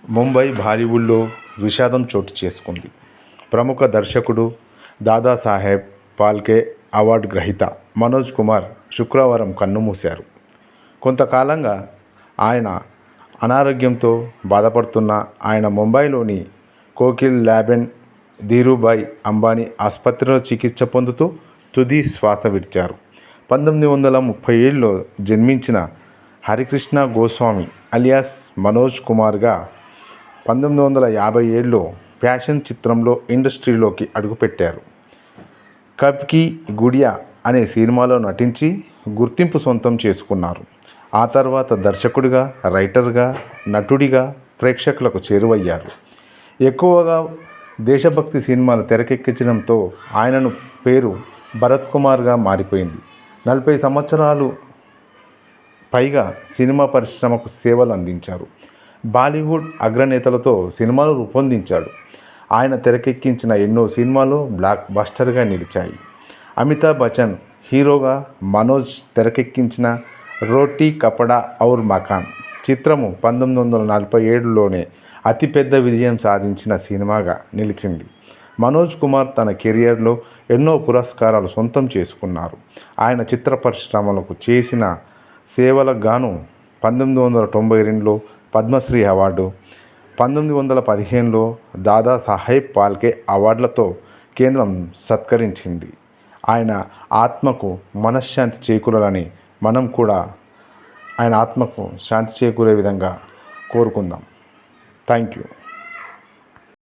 ముంబై బాలీవుడ్లో విషాదం చోటు చేసుకుంది. ప్రముఖ దర్శకుడు, దాదాసాహెబ్ ఫాల్కే అవార్డు గ్రహీత మనోజ్ కుమార్ శుక్రవారం కన్నుమూశారు. కొంతకాలంగా ఆయన అనారోగ్యంతో బాధపడుతున్న ఆయన ముంబైలోని కోకిలాబెన్ ధీరూభాయ్ అంబానీ ఆసుపత్రిలో చికిత్స పొందుతూ తుది శ్వాస విడిచారు. 1937లో జన్మించిన హరికృష్ణ గోస్వామి అలియాస్ మనోజ్ కుమార్గా 1957లో ప్యాషన్ చిత్రంలో ఇండస్ట్రీలోకి అడుగుపెట్టారు. కబ్ కీ గుడియా అనే సినిమాలో నటించి గుర్తింపు సొంతం చేసుకున్నారు. ఆ తర్వాత దర్శకుడిగా, రైటర్గా, నటుడిగా ప్రేక్షకులకు చేరువయ్యారు. ఎక్కువగా దేశభక్తి సినిమాలు తెరకెక్కించడంతో ఆయనను పేరు భరత్ కుమార్గా మారిపోయింది. 40 సంవత్సరాలు పైగా సినిమా పరిశ్రమకు సేవలు అందించారు. బాలీవుడ్ అగ్రనేతలతో సినిమాలు రూపొందించాడు. ఆయన తెరకెక్కించిన ఎన్నో సినిమాలు బ్లాక్ బస్టర్గా నిలిచాయి. అమితాబ్ బచ్చన్ హీరోగా మనోజ్ తెరకెక్కించిన రోటీ కపడా ఔర్ మకాన్ చిత్రము 1947లోనే అతిపెద్ద విజయం సాధించిన సినిమాగా నిలిచింది. మనోజ్ కుమార్ తన కెరియర్లో ఎన్నో పురస్కారాలు సొంతం చేసుకున్నారు. ఆయన చిత్ర పరిశ్రమలకు చేసిన సేవలకు గాను 1992లో పద్మశ్రీ అవార్డు, 1915లో దాదాసాహెబ్ ఫాల్కే అవార్డులతో కేంద్రం సత్కరించింది. ఆయన ఆత్మకు మనశ్శాంతి చేకూరాలని మనం కూడా ఆయన ఆత్మకు శాంతి చేకూరే విధంగా కోరుకుందాం. Thank you.